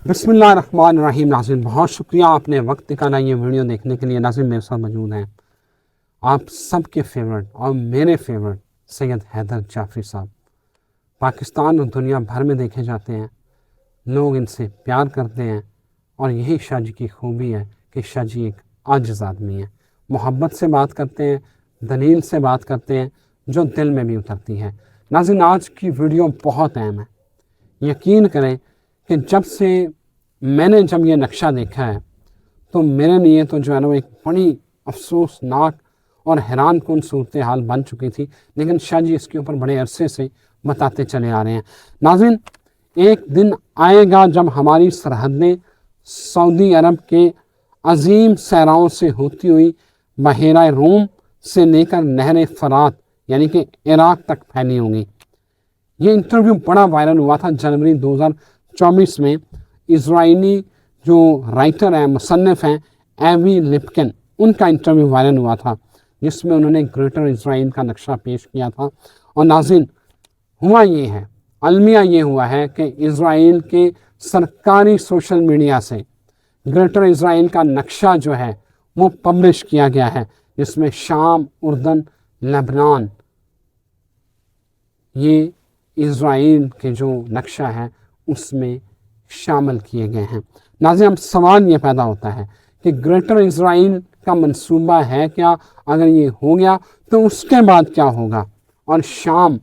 بسم اللہ الرحمن الرحیم۔ ناظرین بہت شکریہ آپ نے وقت نکالا یہ ویڈیو دیکھنے کے لیے۔ ناظرین میرے ساتھ موجود ہیں آپ سب کے فیورٹ اور میرے فیورٹ سید حیدر جعفری صاحب۔ پاکستان اور دنیا بھر میں دیکھے جاتے ہیں، لوگ ان سے پیار کرتے ہیں، اور یہی شاہ جی کی خوبی ہے کہ شاہ جی ایک عاجز آدمی ہے، محبت سے بات کرتے ہیں، دلیل سے بات کرتے ہیں جو دل میں بھی اترتی ہے۔ ناظرین آج کی ویڈیو بہت اہم ہے۔ یقین کریں کہ جب میں نے یہ نقشہ دیکھا ہے تو میرے لیے تو جو ہے نا وہ ایک بڑی افسوسناک اور حیران کن صورتحال بن چکی تھی، لیکن شاہ جی اس کے اوپر بڑے عرصے سے بتاتے چلے آ رہے ہیں۔ ناظرین ایک دن آئے گا جب ہماری سرحدیں سعودی عرب کے عظیم صحراؤں سے ہوتی ہوئی بحیرہ روم سے لے کر نہر فرات یعنی کہ عراق تک پھیلی ہوں گی۔ یہ انٹرویو بڑا وائرل ہوا تھا جنوری 2024 میں۔ اسرائیلی جو رائٹر ہیں، مصنف ہیں، ایوی لپکن، ان کا انٹرویو وائرل ہوا تھا جس میں انہوں نے گریٹر اسرائیل کا نقشہ پیش کیا تھا۔ اور ناظرین ہوا یہ ہے، المیہ یہ ہوا ہے کہ اسرائیل کے سرکاری سوشل میڈیا سے گریٹر اسرائیل کا نقشہ جو ہے وہ پبلش کیا گیا ہے، جس میں شام، اردن، لبنان یہ اسرائیل کے جو نقشہ ہے اس میں شامل کیے گئے ہیں۔ ناظرین اب سوال یہ پیدا ہوتا ہے کہ گریٹر اسرائیل کا منصوبہ ہے کیا؟ اگر یہ ہو گیا تو اس کے بعد کیا ہوگا؟ اور شام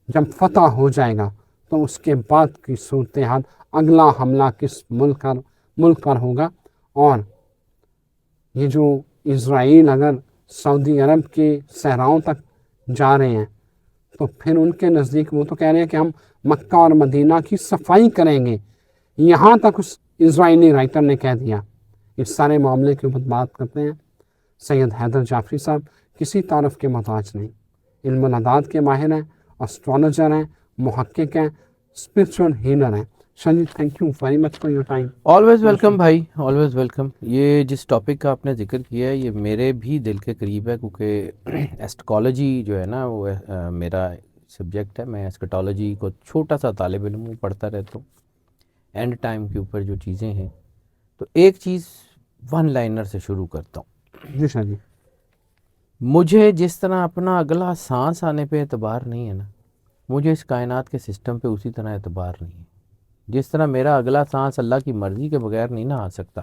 جب فتح ہو جائے گا تو اس کے بعد کی صورتحال، اگلا حملہ کس ملک پر ہوگا؟ اور یہ جو اسرائیل اگر سعودی عرب کے صحراؤں تک جا رہے ہیں تو پھر ان کے نزدیک وہ تو کہہ رہے ہیں کہ ہم مکہ اور مدینہ کی صفائی کریں گے، یہاں تک اس اسرائیلی رائٹر نے کہہ دیا۔ اس سارے معاملے کے اوپر بات کرتے ہیں سید حیدر جعفری صاحب، کسی تعارف کے محتاج نہیں، علم العداد کے ماہر ہیں، اسٹرالوجر ہیں، محقق ہیں، اسپرچول ہیلر ہیں۔ Shah ji thank you very much for your time. Always welcome بھائی، آلویز ویلکم۔ یہ جس ٹاپک کا آپ نے ذکر کیا ہے یہ میرے بھی دل کے قریب ہے، کیونکہ ایسٹکالوجی جو ہے نا وہ میرا سبجیکٹ ہے۔ میں ایسکٹالوجی کو چھوٹا سا طالب علم ہوں، پڑھتا رہتا ہوں اینڈ ٹائم کے اوپر جو چیزیں ہیں۔ تو ایک چیز ون لائنر سے شروع کرتا ہوں۔ جی شاہ جی۔ مجھے جس طرح اپنا اگلا سانس آنے پہ اعتبار نہیں ہے نا، مجھے اس کائنات کے سسٹم پہ اسی طرح اعتبار نہیں ہے۔ جس طرح میرا اگلا سانس اللہ کی مرضی کے بغیر نہیں نہ آ سکتا،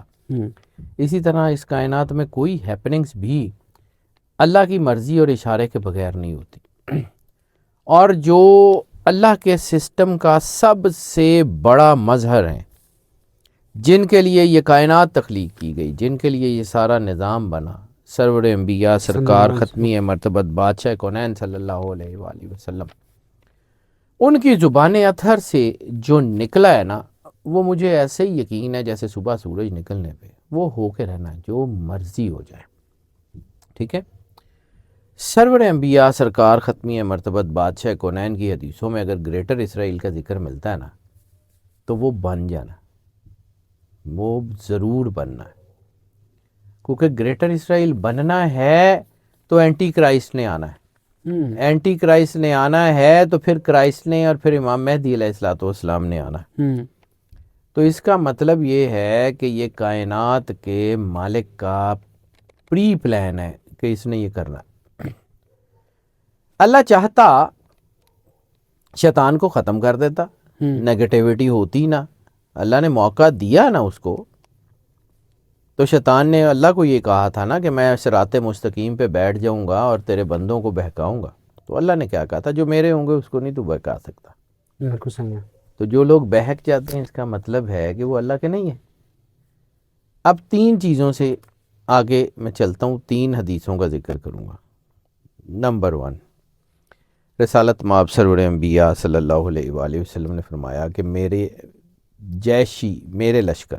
اسی طرح اس کائنات میں کوئی ہیپننگز بھی اللہ کی مرضی اور اشارے کے بغیر نہیں ہوتی۔ اور جو اللہ کے سسٹم کا سب سے بڑا مظہر ہیں، جن کے لیے یہ کائنات تخلیق کی گئی، جن کے لیے یہ سارا نظام بنا، سرور انبیاء سرکار ختمی مرتبت بادشاہ کونین صلی اللہ علیہ وآلہ وسلم، ان کی زبان اطہر سے جو نکلا ہے نا، وہ مجھے ایسے ہی یقین ہے جیسے صبح سورج نکلنے پہ وہ ہو کے رہنا ہے، جو مرضی ہو جائے۔ ٹھیک ہے، سرور انبیاء سرکار ختمی مرتبت بادشاہ کونین کی حدیثوں میں اگر گریٹر اسرائیل کا ذکر ملتا ہے نا تو وہ بن جانا، وہ ضرور بننا ہے، کیونکہ گریٹر اسرائیل بننا ہے تو اینٹی کرائسٹ نے آنا ہے۔ اینٹی کرائسٹ نے آنا ہے تو پھر کرائسٹ نے اور پھر امام مہدی علیہ الصلوۃ والسلام نے آنا ہے۔ تو اس کا مطلب یہ ہے کہ یہ کائنات کے مالک کا پری پلان ہے کہ اس نے یہ کرنا ہے۔ اللہ چاہتا شیطان کو ختم کر دیتا، نیگیٹیوٹی ہوتی نہ، اللہ نے موقع دیا نا اس کو۔ تو شیطان نے اللہ کو یہ کہا تھا نا کہ میں صراط مستقیم پہ بیٹھ جاؤں گا اور تیرے بندوں کو بہکاؤں گا۔ تو اللہ نے کیا کہا تھا، جو میرے ہوں گے اس کو نہیں تو بہکا سکتا۔ بالکل صحیح ہے۔ تو جو لوگ بہک جاتے ہیں اس کا مطلب ہے کہ وہ اللہ کے نہیں ہیں۔ اب تین چیزوں سے آگے میں چلتا ہوں، تین حدیثوں کا ذکر کروں گا۔ نمبر 1، رسالت مآب سرور انبیاء صلی اللہ علیہ وآلہ وسلم نے فرمایا کہ میرے جیشی، میرے لشکر،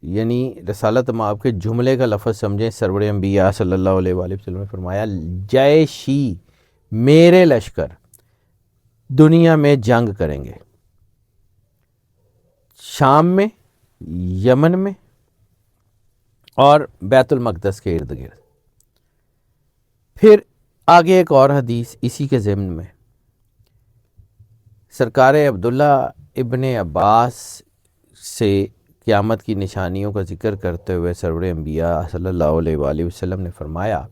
یعنی رسالت مآب کے جملے کا لفظ سمجھیں۔ سرور انبیاء صلی اللہ علیہ وآلہ وسلم نے فرمایا جیشی، میرے لشکر دنیا میں جنگ کریں گے، شام میں، یمن میں اور بیت المقدس کے ارد گرد۔ پھر آگے ایک اور حدیث اسی کے ضمن میں، سرکار عبداللہ ابن عباس سے قیامت کی نشانیوں کا ذکر کرتے ہوئے سرور انبیاء صلی اللہ علیہ وآلہ وسلم نے فرمایا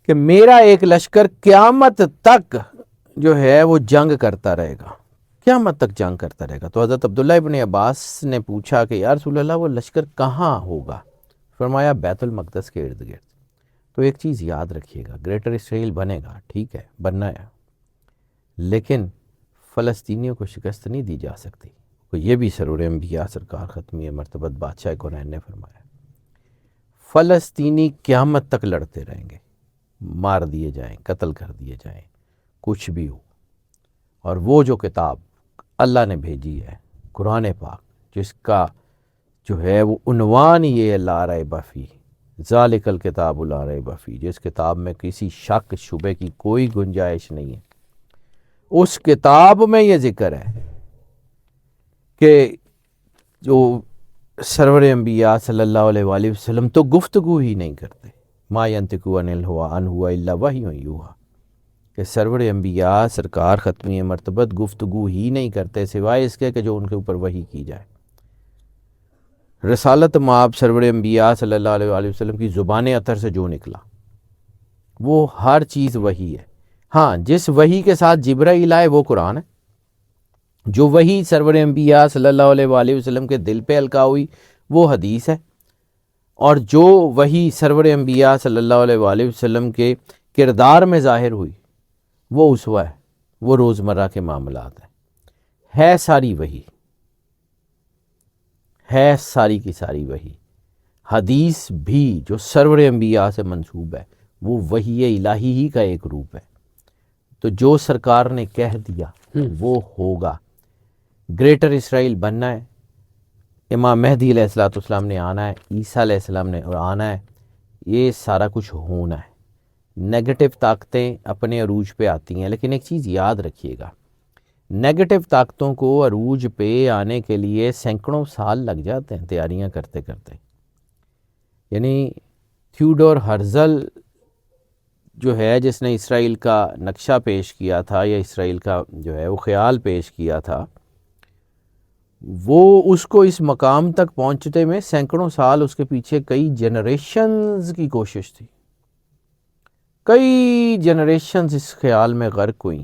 کہ میرا ایک لشکر قیامت تک جو ہے وہ جنگ کرتا رہے گا، قیامت تک جنگ کرتا رہے گا۔ تو حضرت عبداللہ ابن عباس نے پوچھا کہ یا رسول اللہ وہ لشکر کہاں ہوگا؟ فرمایا بیت المقدس کے ارد گرد۔ تو ایک چیز یاد رکھیے گا، گریٹر اسرائیل بنے گا، ٹھیک ہے بننا ہے، لیکن فلسطینیوں کو شکست نہیں دی جا سکتی۔ تو یہ بھی سرور انبیاء سرکار ختمی مرتبت بادشاہ کونین نے فرمایا، فلسطینی قیامت تک لڑتے رہیں گے، مار دیے جائیں، قتل کر دیے جائیں، کچھ بھی ہو۔ اور وہ جو کتاب اللہ نے بھیجی ہے قرآن پاک، جس کا جو ہے وہ عنوان یہ ہے لا ریب فیہ، ذالک الکتاب لا ریب فیہ، جس کتاب میں کسی شک شبے کی کوئی گنجائش نہیں ہے، اس کتاب میں یہ ذکر ہے کہ جو سرور انبیاء صلی اللہ علیہ وآلہ وسلم تو گفتگو ہی نہیں کرتے، ما ینطق عن الہویٰ ان ہوا الا وحی یوحیٰ، کہ سرور انبیاء سرکار ختمی مرتبت گفتگو ہی نہیں کرتے سوائے اس کے کہ جو ان کے اوپر وحی کی جائے۔ رسالت مآب سرور انبیاء صلی اللہ علیہ وآلہ وسلم کی زبان اطہر سے جو نکلا وہ ہر چیز وحی ہے۔ ہاں، جس وحی کے ساتھ جبرائیل آئے وہ قرآن ہے، جو وحی سرور انبیاء صلی اللہ علیہ وآلہ وسلم کے دل پہ القاء ہوئی وہ حدیث ہے، اور جو وحی سرور انبیاء صلی اللہ علیہ وآلہ وسلم کے کردار میں ظاہر ہوئی وہ اسوہ ہے، وہ روزمرہ کے معاملات ہیں، ہے ساری وحی، ہے ساری کی ساری وحی۔ حدیث بھی جو سرور انبیاء سے منسوب ہے وہ وحی الہی ہی کا ایک روپ ہے۔ تو جو سرکار نے کہہ دیا وہ ہوگا۔ گریٹر اسرائیل بننا ہے، امام مہدی علیہ السلام نے آنا ہے، عیسیٰ علیہ السلام نے آنا ہے، یہ سارا کچھ ہونا ہے۔ نیگیٹو طاقتیں اپنے عروج پہ آتی ہیں، لیکن ایک چیز یاد رکھیے گا، نیگیٹو طاقتوں کو عروج پہ آنے کے لیے سینکڑوں سال لگ جاتے ہیں تیاریاں کرتے کرتے۔ یعنی تھیوڈور ہرزل جو ہے جس نے اسرائیل کا نقشہ پیش کیا تھا یا اسرائیل کا جو ہے وہ خیال پیش کیا تھا، وہ اس کو اس مقام تک پہنچتے میں سینکڑوں سال اس کے پیچھے کئی جنریشنز کی کوشش تھی، کئی جنریشنز اس خیال میں غرق ہوئیں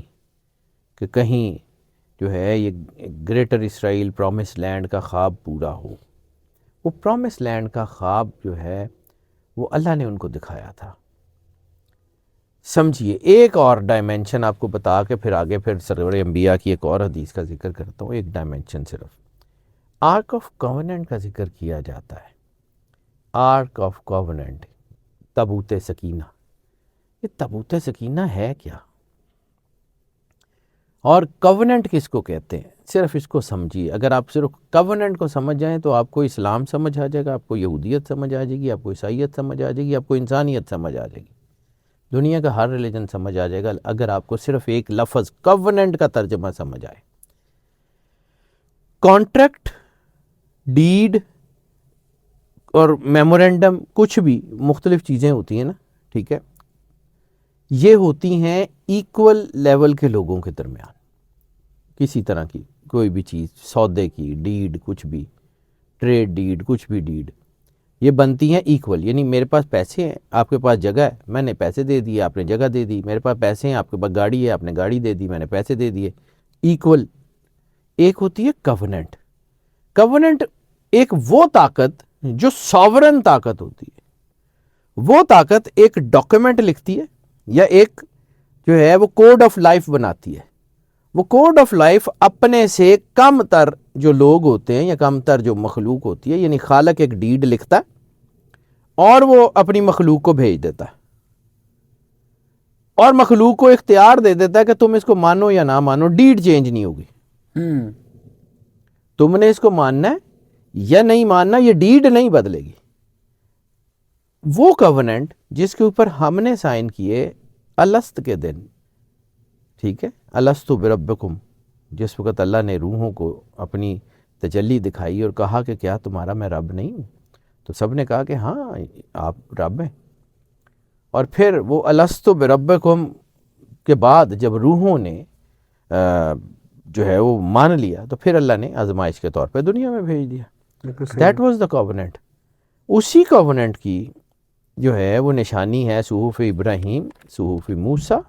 کہ کہیں جو ہے یہ گریٹر اسرائیل پرومس لینڈ کا خواب پورا ہو۔ وہ پرومس لینڈ کا خواب جو ہے وہ اللہ نے ان کو دکھایا تھا۔ سمجھیے، ایک اور ڈائمنشن آپ کو بتا کے پھر آگے پھر سرور انبیاء کی ایک اور حدیث کا ذکر کرتا ہوں، ایک ڈائمنشن صرف آرک آف کووننٹ کا ذکر کیا جاتا ہے۔ آرک آف کووننٹ، تابوت سکینہ۔ یہ تابوت سکینہ ہے کیا؟ اور کووننٹ کس کو کہتے ہیں؟ صرف اس کو سمجھیے، اگر آپ صرف کووننٹ کو سمجھ جائیں تو آپ کو اسلام سمجھ آ جائے گا، آپ کو یہودیت سمجھ آ جائے گی، آپ کو عیسائیت سمجھ آ جائے گی، آپ کو انسانیت سمجھ آ جائے گی، دنیا کا ہر ریلیجن سمجھ آ جائے گا اگر آپ کو صرف ایک لفظ کووننٹ کا ترجمہ سمجھ آئے۔ کانٹریکٹ، ڈیڈ اور میمورینڈم، کچھ بھی مختلف چیزیں ہوتی ہیں نا، ٹھیک ہے، یہ ہوتی ہیں ایکول لیول کے لوگوں کے درمیان، کسی طرح کی کوئی بھی چیز، سودے کی ڈیڈ، کچھ بھی ٹریڈ ڈیڈ، کچھ بھی ڈیڈ، یہ بنتی ہیں ایکول۔ یعنی میرے پاس پیسے ہیں، آپ کے پاس جگہ ہے، میں نے پیسے دے دیے، آپ نے جگہ دے دی، میرے پاس پیسے ہیں، آپ کے پاس گاڑی ہے، آپ نے گاڑی دے دی، میں نے پیسے دے دیے، ایکول۔ ایک ہوتی ہے کووننٹ۔ کووننٹ ایک وہ طاقت جو ساورن طاقت ہوتی ہے، وہ طاقت ایک ڈاکیومنٹ لکھتی ہے یا ایک جو ہے وہ کوڈ آف لائف بناتی ہے۔ وہ کوڈ آف لائف اپنے سے کم تر جو لوگ ہوتے ہیں یا کم تر جو مخلوق ہوتی ہے، یعنی خالق ایک ڈیڈ لکھتا ہے اور وہ اپنی مخلوق کو بھیج دیتا ہے، اور مخلوق کو اختیار دے دیتا ہے کہ تم اس کو مانو یا نہ مانو، ڈیڈ چینج نہیں ہوگی، تم نے اس کو ماننا ہے یا نہیں ماننا، یہ ڈیڈ نہیں بدلے گی۔ وہ کووننٹ جس کے اوپر ہم نے سائن کیے الست کے دن، ٹھیک ہے، الست بربکم، جس وقت اللہ نے روحوں کو اپنی تجلی دکھائی اور کہا کہ کیا تمہارا میں رب نہیں ہوں، تو سب نے کہا کہ ہاں آپ رب ہیں۔ اور پھر وہ الست بربکم کے بعد جب روحوں نے جو ہے وہ مان لیا تو پھر اللہ نے آزمائش کے طور پہ دنیا میں بھیج دیا. بالکل صحیح دیٹ واز دا کووننٹ. اسی کووننٹ کی جو ہے وہ نشانی ہے صحف ابراہیم، صحف موسیٰ.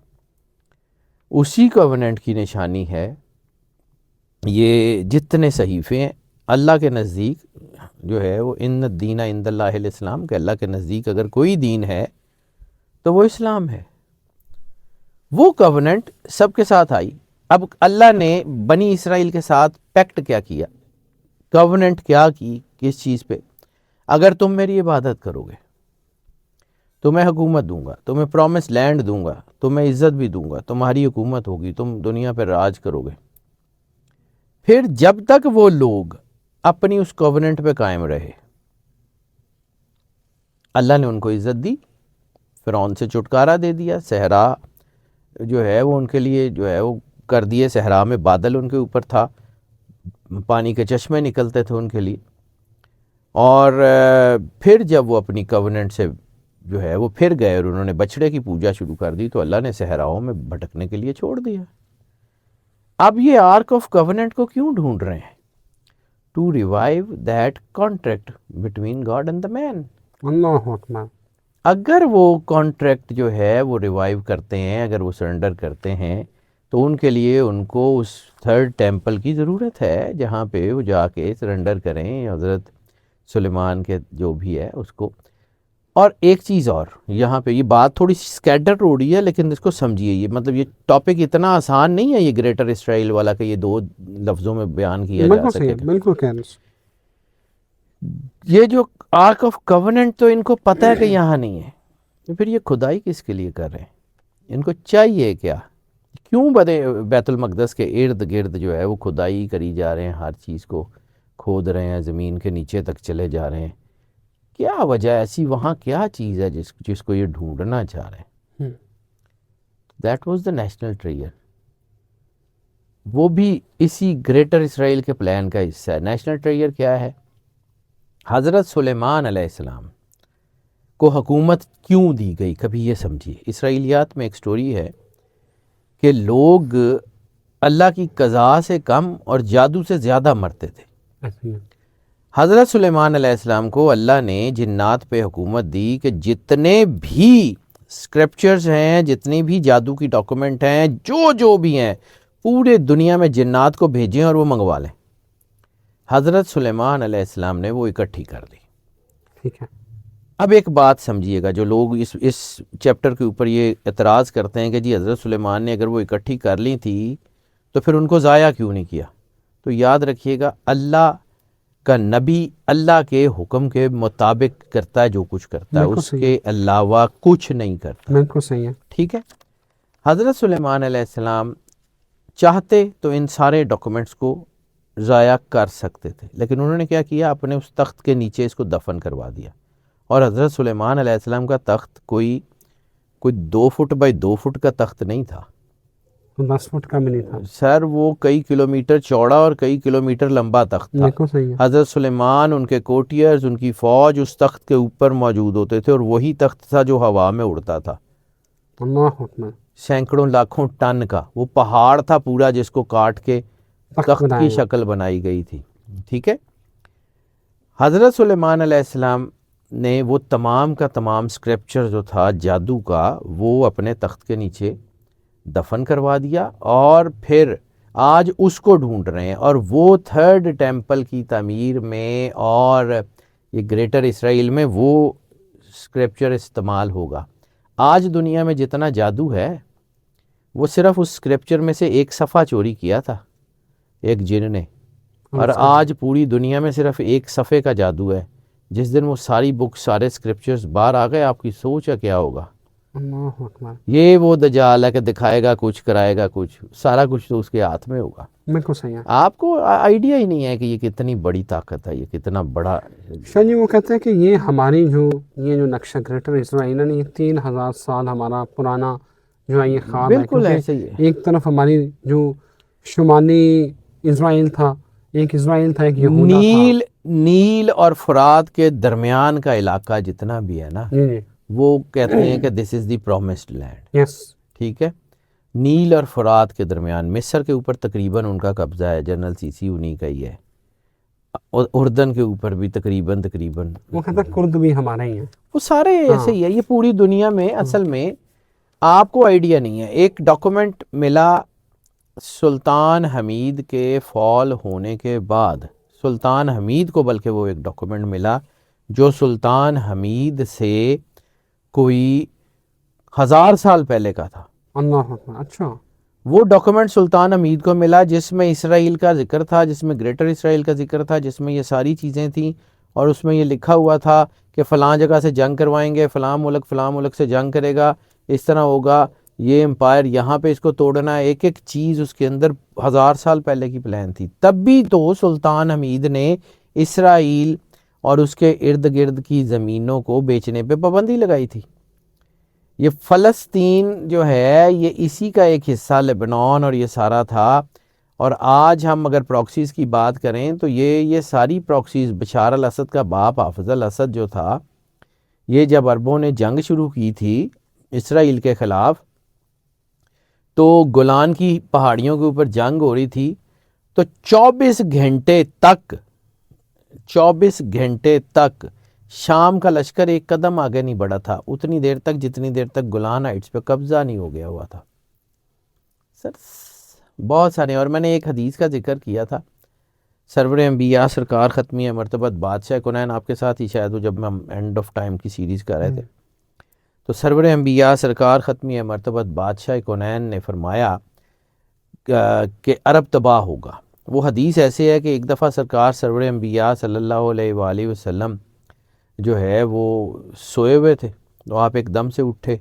اسی کووننٹ کی نشانی ہے یہ جتنے صحیفے ہیں اللہ کے نزدیک جو ہے وہ ان الدین عند اللہ الاسلام، کہ اللہ کے نزدیک اگر کوئی دین ہے تو وہ اسلام ہے. وہ کووننٹ سب کے ساتھ آئی. اب اللہ نے بنی اسرائیل کے ساتھ پیکٹ کیا کیا، کووننٹ کیا کی، کس چیز پہ؟ اگر تم میری عبادت کرو گے تمہیں حکومت دوں گا، تمہیں پرومس لینڈ دوں گا، تمہیں عزت بھی دوں گا، تمہاری حکومت ہوگی، تم دنیا پہ راج کرو گے. پھر جب تک وہ لوگ اپنی اس کووننٹ پہ قائم رہے اللہ نے ان کو عزت دی، فرعون سے چھٹکارا دے دیا، صحرا جو ہے وہ ان کے لیے جو ہے وہ کر دیے، صحرا میں بادل ان کے اوپر تھا، پانی کے چشمے نکلتے تھے ان کے لیے. اور پھر جب وہ اپنی کووننٹ سے جو ہے وہ پھر گئے اور انہوں نے بچڑے کی پوجا شروع کر دی تو اللہ نے صحراؤں میں بھٹکنے کے لیے چھوڑ دیا. اب یہ آرک آف کووننٹ کو کیوں ڈھونڈ رہے ہیں؟ To revive that contract between God and the man. اللہ اکبر. اگر وہ کانٹریکٹ جو ہے وہ ریوائیو کرتے ہیں، اگر وہ سرنڈر کرتے ہیں تو ان کے لیے ان کو اس تھرڈ ٹیمپل کی ضرورت ہے جہاں پہ وہ جا کے سرنڈر کریں حضرت سلیمان کے جو بھی ہے اس کو. اور ایک چیز اور یہاں پہ، یہ بات تھوڑی سی اسکیٹر ہو رہی ہے لیکن اس کو سمجھیے، یہ مطلب یہ ٹاپک اتنا آسان نہیں ہے یہ گریٹر اسرائیل والا کہ یہ 2 لفظوں میں بیان کیا جا بالکل سکے. صحیح، بالکل کہہ رہے ہیں. یہ جو آرک آف کووننٹ تو ان کو پتہ ہے کہ یہاں نہیں ہے، تو پھر یہ کھدائی کس کے لیے کر رہے ہیں؟ ان کو چاہیے کیا؟ کیوں بیت المقدس کے ارد گرد جو ہے وہ کھدائی کری جا رہے ہیں، ہر چیز کو کھود رہے ہیں، زمین کے نیچے تک چلے جا رہے ہیں؟ کیا وجہ ایسی؟ وہاں کیا چیز ہے جس کو یہ ڈھونڈنا چاہ رہے ہیں؟ That was the national treasure. وہ بھی اسی گریٹر اسرائیل کے پلان کا حصہ ہے. نیشنل ٹریجر کیا ہے؟ حضرت سلیمان علیہ السلام کو حکومت کیوں دی گئی؟ کبھی یہ سمجھیے. اسرائیلیات میں ایک سٹوری ہے کہ لوگ اللہ کی قضا سے کم اور جادو سے زیادہ مرتے تھے. حضرت سلیمان علیہ السلام کو اللہ نے جنات پہ حکومت دی کہ جتنے بھی اسکرپچرز ہیں، جتنی بھی جادو کی ڈاکومنٹ ہیں، جو بھی ہیں، پورے دنیا میں جنات کو بھیجیں اور وہ منگوا لیں. حضرت سلیمان علیہ السلام نے وہ اکٹھی کر دی. ٹھیک ہے. اب ایک بات سمجھیے گا، جو لوگ اس چیپٹر کے اوپر یہ اعتراض کرتے ہیں کہ جی حضرت سلیمان نے اگر وہ اکٹھی کر لی تھی تو پھر ان کو ضائع کیوں نہیں کیا؟ تو یاد رکھیے گا اللہ کا نبی اللہ کے حکم کے مطابق کرتا ہے جو کچھ کرتا ہے، اس کے علاوہ کچھ نہیں کرتا. بالکل صحیح ہے. ٹھیک ہے. حضرت سلیمان علیہ السلام چاہتے تو ان سارے ڈاکومنٹس کو ضائع کر سکتے تھے، لیکن انہوں نے کیا کیا؟ اپنے اس تخت کے نیچے اس کو دفن کروا دیا. اور حضرت سلیمان علیہ السلام کا تخت کوئی 2 فٹ بائی 2 فٹ کا تخت نہیں تھا، 10 فٹ کا بھی نہیں تھا سر. وہ کئی کلومیٹر چوڑا اور کئی کلومیٹر لمبا تخت تھا. بالکل صحیح ہے. حضرت سلیمان، ان کے کوٹیئرز، ان کی فوج اس تخت کے اوپر موجود ہوتے تھے، اور وہی تخت تھا جو ہوا میں اڑتا تھا. اللہ اکبر. سینکڑوں لاکھوں ٹن کا وہ پہاڑ تھا پورا، جس کو کاٹ کے تخت کی شکل بنائی گئی تھی. ٹھیک ہے. حضرت سلیمان علیہ السلام نے وہ تمام کا تمام اسکرپچر جو تھا جادو کا، وہ اپنے تخت کے نیچے دفن کروا دیا، اور پھر آج اس کو ڈھونڈ رہے ہیں. اور وہ تھرڈ ٹیمپل کی تعمیر میں اور یہ گریٹر اسرائیل میں وہ اسکرپچر استعمال ہوگا. آج دنیا میں جتنا جادو ہے وہ صرف اس اسکرپچر میں سے ایک صفحہ چوری کیا تھا ایک جن نے، اور آج پوری دنیا میں صرف ایک صفحے کا جادو ہے. جس دن وہ ساری بک، سارے اسکرپچرز باہر آ گئے، آپ کی سوچ ہے کیا ہوگا؟ اللہ اکبر. یہ وہ دجال ہے کہ دکھائے گا کچھ، کرائے گا کچھ، سارا کچھ تو اس کے ہاتھ میں ہوگا. بالکل صحیح ہے. آپ کو آئیڈیا ہی نہیں ہے کہ یہ کتنی بڑی طاقت ہے، یہ کتنا بڑا. شاہ جی وہ کہتے ہیں کہ یہ ہماری یہ جو نقشہ گریٹر اسرائیل ہے، یہ 3000 سال ہمارا پرانا جو ہے یہ خواب ہے. بالکل ایسے ہی ہے. ایک طرف ہماری جو شمالی اسرائیل تھا، ایک اسرائیل تھا، ایک یہودا تھا. نیل اور فرات کے درمیان کا علاقہ جتنا بھی ہے نا، وہ کہتے ہیں کہ دس از دی پرومسڈ لینڈ. یس. ٹھیک ہے. نیل اور فرات کے درمیان، مصر کے اوپر تقریباً ان کا قبضہ ہے، جنرل سیسی انہی کا ہی ہے، اور اردن کے اوپر بھی تقریباً وہ کہتا ہے کرد بھی ہمارے ہی ہیں. وہ سارے ایسے ہی ہے. یہ پوری دنیا میں اصل میں آپ کو آئیڈیا نہیں ہے. ایک ڈاکومنٹ ملا سلطان حمید کے فال ہونے کے بعد، سلطان حمید کو بلکہ وہ ایک ڈاکومنٹ ملا جو سلطان حمید سے کوئی 1000 سال پہلے کا تھا. اللہ اکبر. اچھا. وہ ڈاکومنٹ سلطان حمید کو ملا جس میں اسرائیل کا ذکر تھا، جس میں گریٹر اسرائیل کا ذکر تھا، جس میں یہ ساری چیزیں تھیں، اور اس میں یہ لکھا ہوا تھا کہ فلاں جگہ سے جنگ کروائیں گے، فلاں ملک سے جنگ کرے گا، اس طرح ہوگا، یہ امپائر یہاں پہ اس کو توڑنا ہے. ایک ایک چیز اس کے اندر 1000 سال پہلے کی پلان تھی. تب بھی تو سلطان حمید نے اسرائیل اور اس کے ارد گرد کی زمینوں کو بیچنے پہ پابندی لگائی تھی. یہ فلسطین جو ہے یہ اسی کا ایک حصہ، لبنان اور یہ سارا تھا. اور آج ہم اگر پراکسیز کی بات کریں تو یہ ساری پراکسیز، بشار الاسد کا باپ حافظ الاسد جو تھا، یہ جب عربوں نے جنگ شروع کی تھی اسرائیل کے خلاف، تو گولان کی پہاڑیوں کے اوپر جنگ ہو رہی تھی، تو 24 گھنٹے تک شام کا لشکر ایک قدم آگے نہیں بڑھا تھا، اتنی دیر تک جتنی دیر تک گولان ہائٹس پہ قبضہ نہیں ہو گیا ہوا تھا. سر بہت سارے، اور میں نے ایک حدیث کا ذکر کیا تھا، سرور انبیاء سرکار ختمی مرتبت بادشاہ کونین، آپ کے ساتھ ہی شاید وہ جب ہم اینڈ آف ٹائم کی سیریز کر رہے تھے، تو سرور انبیاء سرکار ختمی مرتبت بادشاہ کونین نے فرمایا کہ عرب تباہ ہوگا. وہ حدیث ایسے ہے کہ ایک دفعہ سرکار سرور انبیاء صلی اللہ علیہ وآلہ وسلم جو ہے وہ سوئے ہوئے تھے، تو آپ ایک دم سے اٹھے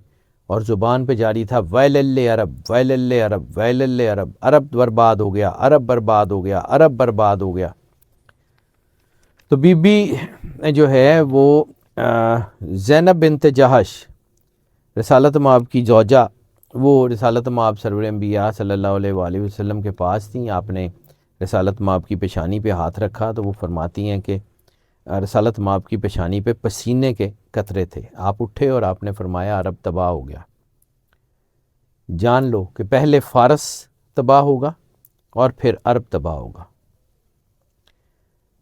اور زبان پہ جاری تھا ویل عرب، ویل عرب، ویل عرب، عرب برباد ہو گیا، عرب برباد ہو گیا، عرب برباد ہو گیا. تو بی بی جو ہے وہ زینب بنت جہش، رسالت مآب کی زوجہ، وہ رسالت مآب سرور انبیاء صلی اللہ علیہ وآلہ وسلم کے پاس تھیں. آپ نے رسالت مآب کی پیشانی پہ ہاتھ رکھا تو وہ فرماتی ہیں کہ رسالت مآب کی پیشانی پہ پسینے کے قطرے تھے. آپ اٹھے اور آپ نے فرمایا عرب تباہ ہو گیا. جان لو کہ پہلے فارس تباہ ہوگا اور پھر عرب تباہ ہوگا.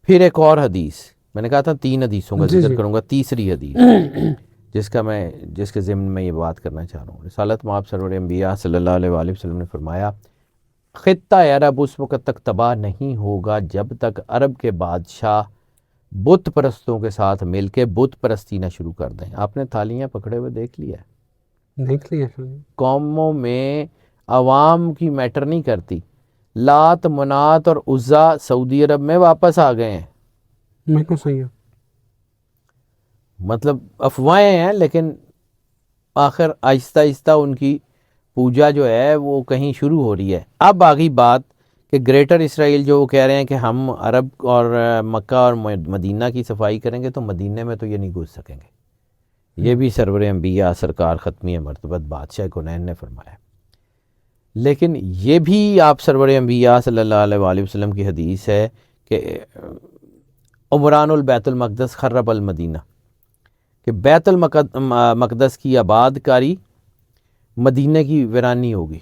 پھر ایک اور حدیث، میں نے کہا تھا 3 حدیثوں کا ذکر کروں گا، تیسری حدیث جس کے ضمن میں یہ بات کرنا چاہ رہا ہوں. رسالت مآب سرور انبیاء صلی اللہ علیہ وآلہ وسلم نے فرمایا خطہ عرب اس وقت تک تباہ نہیں ہوگا جب تک عرب کے بادشاہ بت پرستوں کے ساتھ مل کے بت پرستی نہ شروع کر دیں. آپ نے تھالیاں پکڑے ہوئے دیکھ لیا قوموں میں عوام کی میٹر نہیں کرتی. لات منات اور عزا سعودی عرب میں واپس آ گئے ہیں. بالکل صحیح ہے. مطلب افواہیں ہیں، لیکن آخر آہستہ آہستہ ان کی پوجا جو ہے وہ کہیں شروع ہو رہی ہے. اب آگئی بات کہ گریٹر اسرائیل جو وہ کہہ رہے ہیں کہ ہم عرب اور مکہ اور مدینہ کی صفائی کریں گے، تو مدینہ میں تو یہ نہیں گھس سکیں گے. یہ بھی سرور انبیاء سرکار ختمی مرتبت بادشاہ کونین نے فرمایا. لیکن یہ بھی آپ سرور انبیاء صلی اللہ علیہ وآلہ وسلم کی حدیث ہے کہ عمران البیت المقدس خرب المدینہ، کہ بیت المقدس کی آباد کاری مدینہ کی ویرانی ہوگی.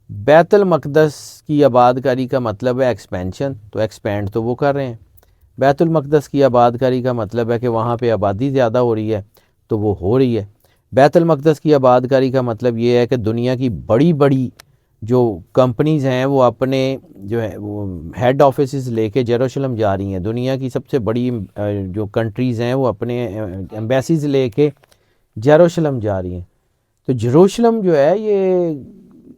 بیت المقدس کی آباد کاری کا مطلب ہے ایکسپینشن، تو ایکسپینڈ تو وہ کر رہے ہیں. بیت المقدس کی آباد کاری کا مطلب ہے کہ وہاں پہ آبادی زیادہ ہو رہی ہے، تو وہ ہو رہی ہے. بیت المقدس کی آباد کاری کا مطلب یہ ہے کہ دنیا کی بڑی بڑی جو کمپنیز ہیں وہ اپنے جو ہے وہ ہیڈ آفیسز لے کے جیروشلم جا رہی ہیں. دنیا کی سب سے بڑی جو کنٹریز ہیں وہ اپنے ایمبیسیز لے کے جیروشلم جا رہی ہیں. تو جیروشلم جو ہے یہ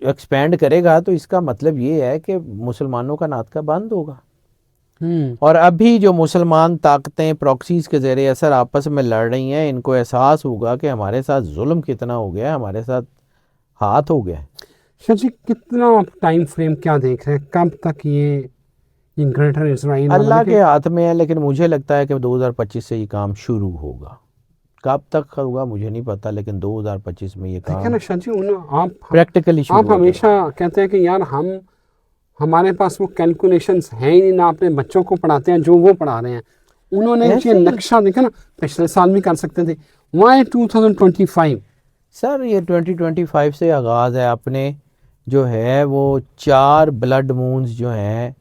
ایکسپینڈ کرے گا، تو اس کا مطلب یہ ہے کہ مسلمانوں کا ناطقہ بند ہوگا. اور ابھی جو مسلمان طاقتیں پراکسیز کے زیر اثر آپس میں لڑ رہی ہیں، ان کو احساس ہوگا کہ ہمارے ساتھ ظلم کتنا ہو گیا ہے، ہمارے ساتھ ہاتھ ہو گیا ہے. شاہ جی کتنا ٹائم فریم کیا دیکھ رہے ہیں، کب تک یہ گریٹر اسرائیل؟ اللہ کے ہاتھ میں ہے، لیکن مجھے لگتا ہے کہ 2025 سے یہ کام شروع ہوگا. کب تک ہوگا مجھے نہیں پتا، لیکن 2025 میں یہ کام شاہ جی پریکٹیکلی شروع آپ ہمیشہ کہتے ہیں کہ یار ہمارے پاس وہ کیلکولیشنز ہیں ہی نہیں، نہ اپنے بچوں کو پڑھاتے ہیں جو وہ پڑھا رہے ہیں. انہوں نے یہ نقشہ دیکھا نا، پچھلے سال بھی کر سکتے تھے. وائی 2025 سر یہ 2025 سے آغاز ہے. اپنے جو ہے وہ 4 بلڈ مونز جو ہیں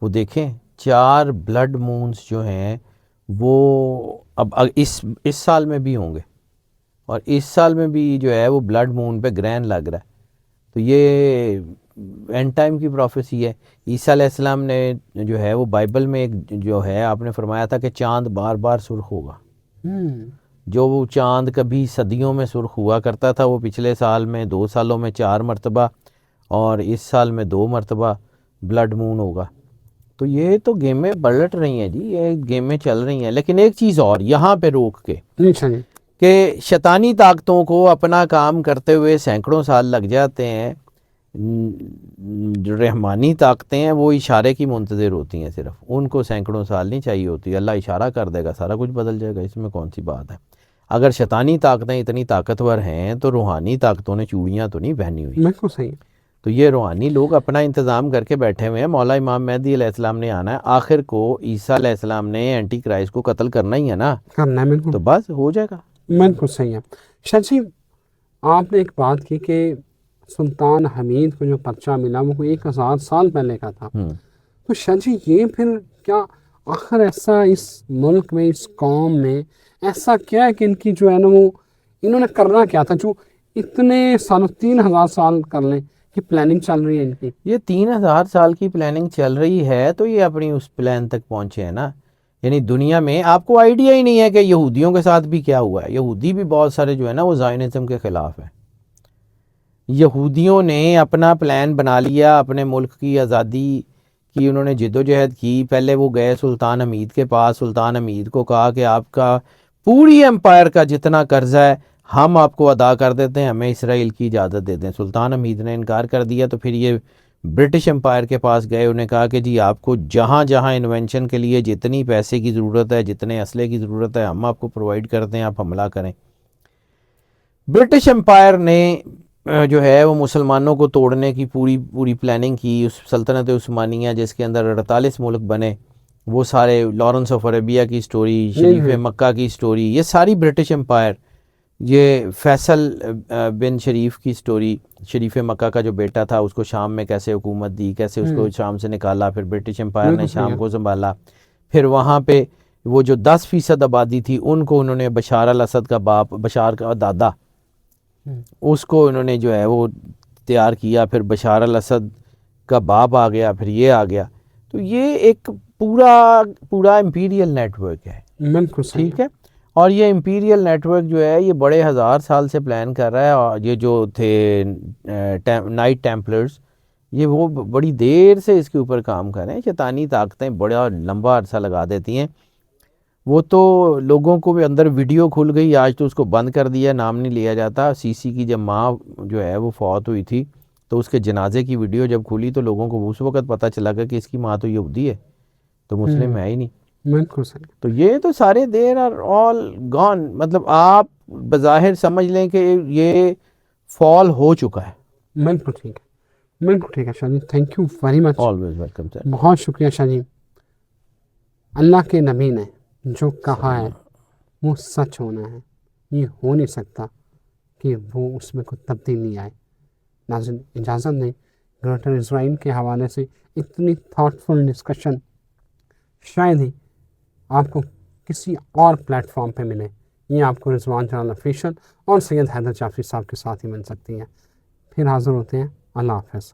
وہ دیکھیں, 4 بلڈ مونز جو ہیں وہ اب اس سال میں بھی ہوں گے, اور اس سال میں بھی جو ہے وہ بلڈ مون پہ گرہن لگ رہا ہے. تو یہ اینڈ ٹائم کی پروفیسی ہے. عیسیٰ علیہ السلام نے جو ہے وہ بائبل میں ایک جو ہے آپ نے فرمایا تھا کہ چاند بار بار سرخ ہوگا. جو وہ چاند کبھی صدیوں میں سرخ ہوا کرتا تھا وہ پچھلے سال میں 2 سالوں میں 4 مرتبہ اور اس سال میں 2 مرتبہ بلڈ مون ہوگا. تو یہ تو گیمیں پلٹ رہی ہیں جی, یہ گیمیں چل رہی ہیں. لیکن ایک چیز اور یہاں پہ روک کے کہ شیطانی طاقتوں کو اپنا کام کرتے ہوئے سینکڑوں سال لگ جاتے ہیں, جو رحمانی طاقتیں ہیں وہ اشارے کی منتظر ہوتی ہیں, صرف ان کو سینکڑوں سال نہیں چاہیے ہوتی. اللہ اشارہ کر دے گا سارا کچھ بدل جائے گا, اس میں کون سی بات ہے. اگر شیطانی طاقتیں اتنی طاقتور ہیں تو روحانی طاقتوں نے چوڑیاں تو نہیں پہنی ہوئی. بالکل صحیح. تو یہ روحانی لوگ اپنا انتظام کر کے بیٹھے ہوئے ہیں. مولا امام مہدی علیہ السلام نے آنا ہے, آخر کو عیسیٰ علیہ السلام نے اینٹی کرائسٹ کو قتل کرنا ہی ہے نا, کرنا ہے. بالکل تو بس ہو جائے گا. بالکل صحیح ہے. شاہ جی آپ نے ایک بات کی کہ سلطان حمید کو جو پرچہ ملا وہ 1000 سال پہلے کا تھا. تو شاہ جی یہ پھر کیا آخر ایسا اس ملک میں, اس قوم میں ایسا کیا ہے کہ ان کی جو ہے نا وہ انہوں نے کرنا کیا تھا جو اتنے سالوں 3000 سال کر لیں کہ پلاننگ چل رہی ہے ان کی؟ یہ 3000 سال کی پلاننگ چل رہی ہے تو یہ اپنی اس پلان تک پہنچے ہیں نا. یعنی دنیا میں آپ کو آئیڈیا ہی نہیں ہے کہ یہودیوں کے ساتھ بھی کیا ہوا ہے. یہودی بھی بہت سارے جو ہے نا وہ زائنزم کے خلاف ہیں. یہودیوں نے اپنا پلان بنا لیا, اپنے ملک کی آزادی کی انہوں نے جد و جہد کی. پہلے وہ گئے سلطان حمید کے پاس, سلطان حمید کو کہا کہ آپ کا پوری امپائر کا جتنا قرضہ ہے ہم آپ کو ادا کر دیتے ہیں, ہمیں اسرائیل کی اجازت دے دیں. سلطان حمید نے انکار کر دیا. تو پھر یہ برٹش امپائر کے پاس گئے, انہیں کہا کہ جی آپ کو جہاں جہاں انوینشن کے لیے جتنی پیسے کی ضرورت ہے, جتنے اسلحے کی ضرورت ہے, ہم آپ کو پرووائڈ کرتے ہیں, آپ حملہ کریں. برٹش امپائر نے جو ہے وہ مسلمانوں کو توڑنے کی پوری پلاننگ کی. اس سلطنت عثمانیہ جس کے اندر 48 ملک بنے, وہ سارے لارنس آف عربیہ کی سٹوری, شریف مکہ کی سٹوری, یہ ساری برٹش امپائر. یہ فیصل بن شریف کی سٹوری, شریف مکہ کا جو بیٹا تھا اس کو شام میں کیسے حکومت دی, کیسے اس کو شام سے نکالا, پھر برٹش امپائر نے شام کو سنبھالا. پھر وہاں پہ وہ جو 10% آبادی تھی ان کو انہوں نے بشار الاسد کا باپ, بشار کا دادا, اس کو انہوں نے جو ہے وہ تیار کیا. پھر بشار الاسد کا باپ آ گیا, پھر یہ آ گیا. تو یہ ایک پورا امپیریل نیٹ ورک ہے. بالکل ٹھیک ہے. اور یہ امپیریل نیٹ ورک جو ہے یہ بڑے 1000 سال سے پلان کر رہا ہے. اور یہ جو تھے نائٹ ٹیمپلرز, یہ وہ بڑی دیر سے اس کے اوپر کام کر رہے ہیں. شیطانی طاقتیں بڑا لمبا عرصہ لگا دیتی ہیں. وہ تو لوگوں کو بھی اندر ویڈیو کھل گئی, آج تو اس کو بند کر دیا, نام نہیں لیا جاتا. سی کی جب ماں جو ہے وہ فوت ہوئی تھی تو اس کے جنازے کی ویڈیو جب کھلی تو لوگوں کو اس وقت پتہ چلا گیا کہ اس کی ماں تو یہودی ہے, تو مسلم ہے ہی نہیں. بالکل صحیح. تو یہ تو سارے دیر آر آل گون. مطلب آپ بظاہر سمجھ لیں کہ یہ فال ہو چکا ہے. بالکل ٹھیک ہے. بالکل ٹھیک ہے Shah ji, thank you very much. Always welcome sir. بہت شکریہ شاہ جی. اللہ کے نبی نے جو کہا ہے وہ سچ ہونا ہے, یہ ہو نہیں سکتا کہ وہ اس میں کوئی تبدیلی آئے. ناظرین اجازت دیں, گریٹر اسرائیل کے حوالے سے اتنی تھاٹفل ڈسکشن شاید ہی آپ کو کسی اور پلیٹ فارم پہ ملے. یہ آپ کو رضوان جلال آفیشیل اور سید حیدر جعفری صاحب کے ساتھ ہی مل سکتی ہیں. پھر حاضر ہوتے ہیں. اللہ حافظ.